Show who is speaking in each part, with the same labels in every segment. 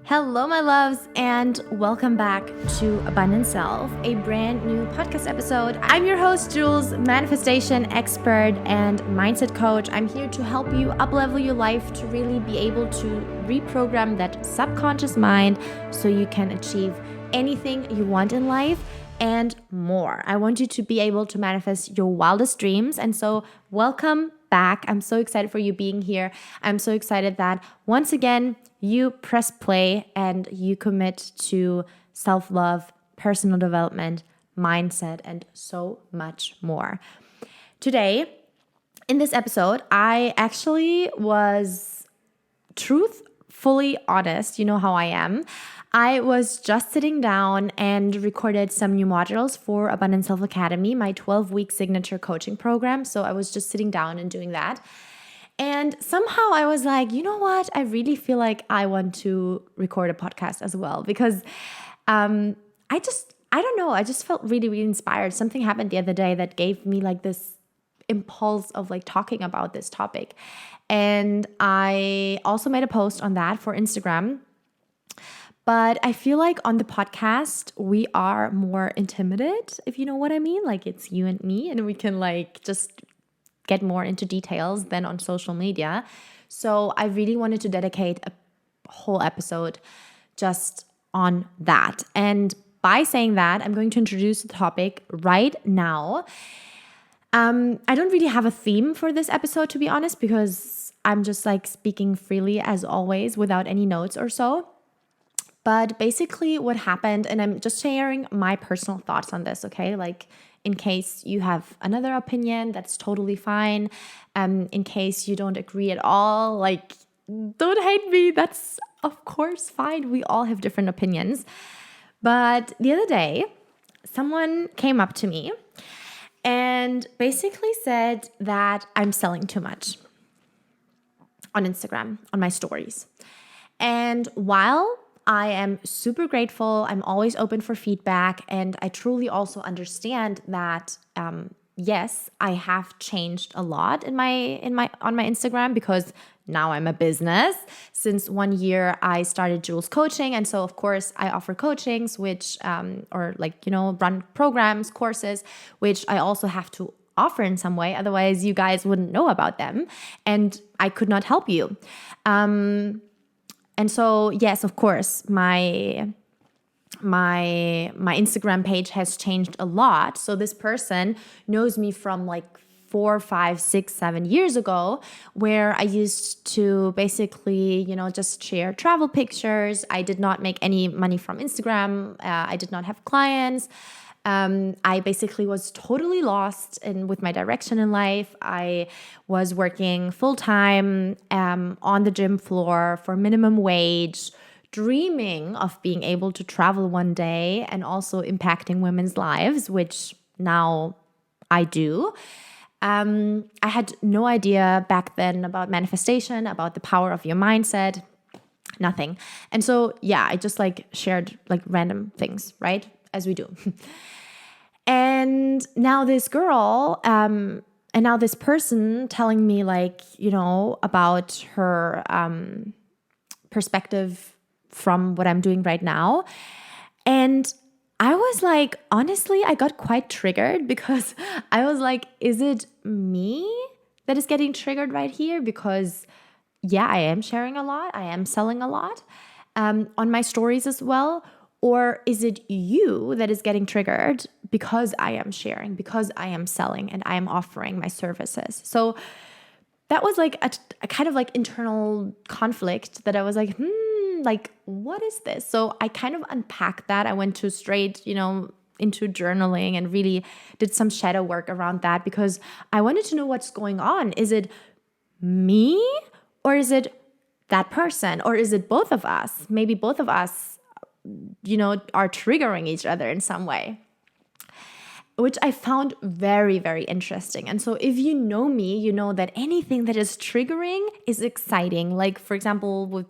Speaker 1: Hello, my loves, and welcome back to Abundant Self, a brand new podcast episode. I'm your host, Jules, manifestation expert and mindset coach. I'm here to help you uplevel your life to really be able to reprogram that subconscious mind so you can achieve anything you want in life and more. I want you to be able to manifest your wildest dreams. And so, welcome back. I'm so excited for you being here. I'm so excited that once again, you press play and you commit to self-love, personal development, mindset, and so much more. Today, in this episode, I actually was truthfully honest. You know how I am. I was just sitting down and recorded some new modules for Abundant Self Academy, my 12-week signature coaching program. So I was just sitting down and doing that. And somehow I was like, you know what? I really feel like I want to record a podcast as well because I don't know. I just felt really, really inspired. Something happened the other day that gave me like this impulse of like talking about this topic. And I also made a post on that for Instagram. But I feel like on the podcast, we are more intimate, if you know what I mean. Like it's you and me, and we can like just get more into details than on social media. So I really wanted to dedicate a whole episode just on that. And by saying that, I'm going to introduce the topic right now. I don't really have a theme for this episode, to be honest, because I'm just like speaking freely as always without any notes or so. But basically what happened, and I'm just sharing my personal thoughts on this, okay? Like in case you have another opinion, that's totally fine. In case you don't agree at all, like don't hate me. That's of course fine. We all have different opinions. But the other day, someone came up to me and basically said that I'm selling too much on Instagram, on my stories. And while I am super grateful, I'm always open for feedback, and I truly also understand that yes, I have changed a lot on my Instagram because now I'm a business. Since 1 year, I started Jules Coaching, and so of course I offer coachings, which run programs, courses, which I also have to offer in some way. Otherwise, you guys wouldn't know about them, and I could not help you. And so, yes, of course, my Instagram page has changed a lot. So this person knows me from like 4, 5, 6, 7 years ago, where I used to basically, just share travel pictures. I did not make any money from Instagram. I did not have clients. I basically was totally lost with my direction in life. I was working full-time on the gym floor for minimum wage, dreaming of being able to travel one day and also impacting women's lives, which now I do. I had no idea back then about manifestation, about the power of your mindset, nothing. And so, yeah, I just like shared like random things, right? As we do. And now this girl, and now this person telling me like, about her perspective from what I'm doing right now. And I was like, honestly, I got quite triggered because I was like, is it me that is getting triggered right here? Because yeah, I am sharing a lot. I am selling a lot on my stories as well. Or is it you that is getting triggered because I am sharing, because I am selling and I am offering my services? So that was like a kind of like internal conflict that I was like, like, what is this? So I kind of unpacked that. I went to straight, into journaling and really did some shadow work around that because I wanted to know what's going on. Is it me or is it that person? Or is it both of us? Maybe both of us are triggering each other in some way, which I found very, very interesting. And so if you know me, you know that anything that is triggering is exciting. Like, for example, with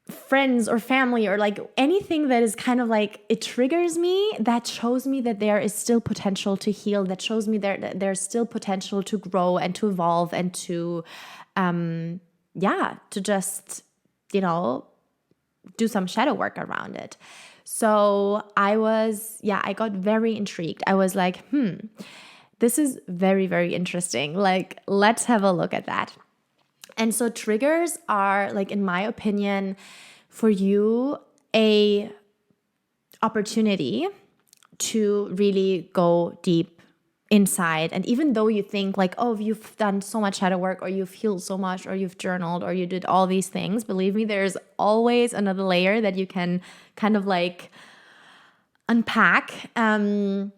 Speaker 1: friends or family or like anything that is kind of like, it triggers me, that shows me that there is still potential to heal, that shows me that there's still potential to grow and to evolve and to to just, do some shadow work around it. So I got very intrigued. I was like, this is very, very interesting. Like, let's have a look at that. And so triggers are, like, in my opinion, for you, a opportunity to really go deep inside. And even though you think like, oh, you've done so much shadow work, or you've healed so much, or you've journaled, or you did all these things, believe me, there's always another layer that you can kind of like unpack. And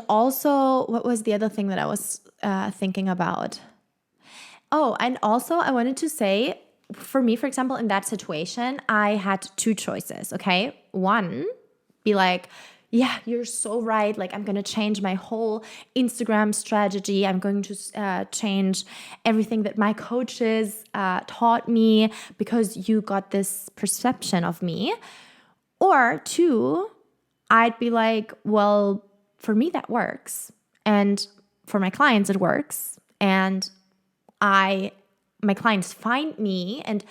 Speaker 1: also, what was the other thing that I was thinking about? Oh, and also I wanted to say, for me, for example, in that situation, I had two choices, okay? One, be like, yeah, you're so right. Like, I'm going to change my whole Instagram strategy. I'm going to change everything that my coaches taught me because you got this perception of me. Or two, I'd be like, well, for me, that works. And for my clients, it works. And my clients find me and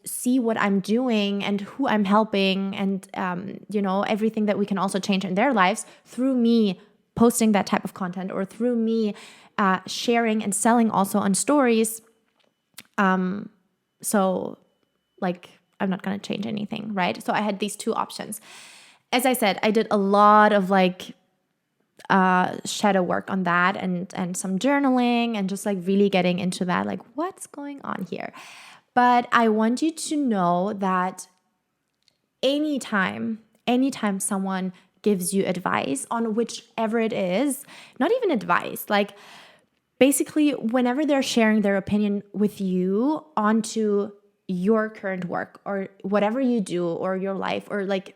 Speaker 1: see what I'm doing and who I'm helping and, everything that we can also change in their lives through me posting that type of content, or through me sharing and selling also on stories. So like, I'm not going to change anything, right? So I had these two options. As I said, I did a lot of like shadow work on that and some journaling and just like really getting into that, like what's going on here. But I want you to know that anytime someone gives you advice on whichever it is, not even advice, like basically whenever they're sharing their opinion with you onto your current work or whatever you do or your life, or like,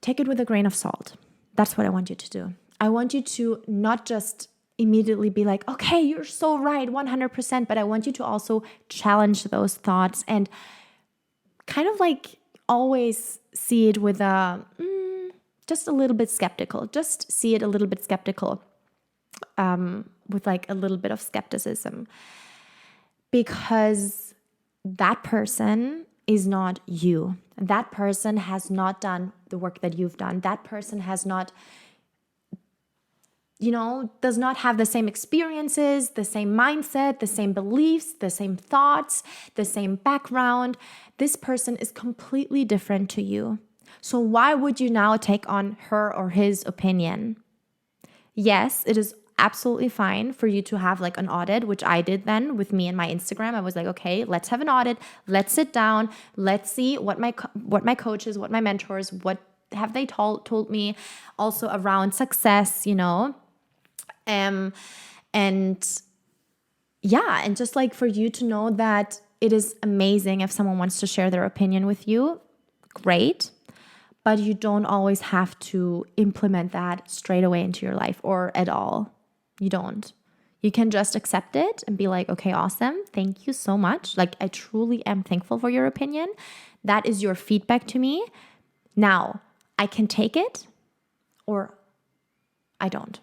Speaker 1: take it with a grain of salt. That's what I want you to do. I want you to not just immediately be like, okay, you're so right, 100%. But I want you to also challenge those thoughts and kind of like always see it with just a little bit skeptical. Just see it a little bit skeptical, with like a little bit of skepticism, because that person is not you. That person has not done the work that you've done. That person has not, does not have the same experiences, the same mindset, the same beliefs, the same thoughts, the same background. This person is completely different to you. So why would you now take on her or his opinion? Yes, it is absolutely fine for you to have like an audit, which I did then with me and my Instagram. I was like, okay, let's have an audit. Let's sit down. Let's see what my coaches, what my mentors, what have they told me also around success, and just like for you to know that it is amazing if someone wants to share their opinion with you, great. But you don't always have to implement that straight away into your life or at all. You don't. You can just accept it and be like, okay, awesome. Thank you so much. Like, I truly am thankful for your opinion. That is your feedback to me. Now, I can take it or I don't.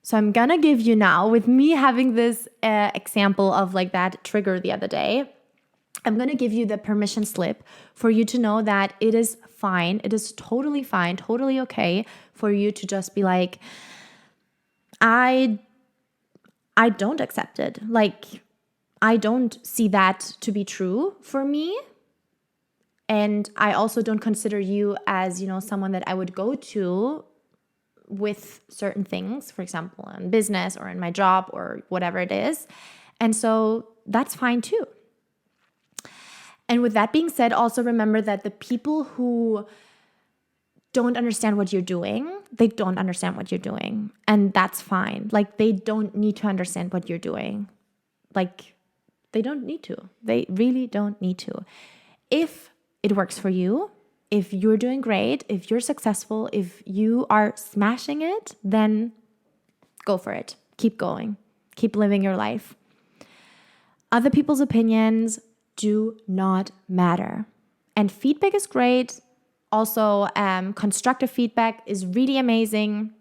Speaker 1: So I'm going to give you now, with me having this example of like that trigger the other day, I'm going to give you the permission slip for you to know that it is fine. It is totally fine, totally okay for you to just be like, I don't accept it. Like, I don't see that to be true for me. And I also don't consider you as, someone that I would go to with certain things, for example, in business or in my job or whatever it is. And so that's fine too. And with that being said, also remember that the people who don't understand what you're doing, they don't understand what you're doing. And that's fine. Like, they don't need to understand what you're doing. Like, they don't need to. They really don't need to. If it works for you, if you're doing great, if you're successful, if you are smashing it, then go for it. Keep going. Keep living your life. Other people's opinions do not matter. And feedback is great. Also, constructive feedback is really amazing.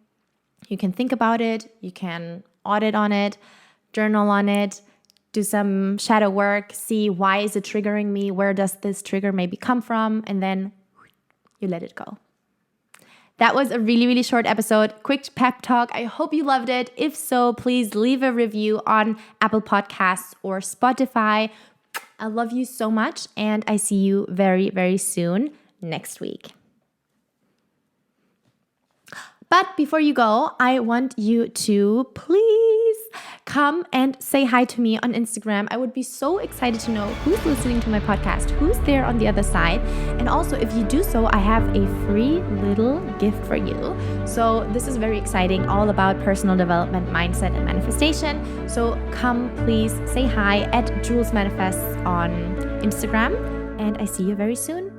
Speaker 1: You can think about it. You can audit on it. journal on it, do some shadow work, see why is it triggering me, where does this trigger maybe come from, and then you let it go. That was a really, really short episode. Quick pep talk. I hope you loved it. If so, please leave a review on Apple Podcasts or Spotify. I love you so much, and I see you very, very soon next week. But before you go, I want you to please come and say hi to me on Instagram. I would be so excited to know who's listening to my podcast, who's there on the other side. And also, if you do so, I have a free little gift for you. So this is very exciting, all about personal development, mindset, and manifestation. So come, please say hi at Jules Manifests on Instagram. And I see you very soon.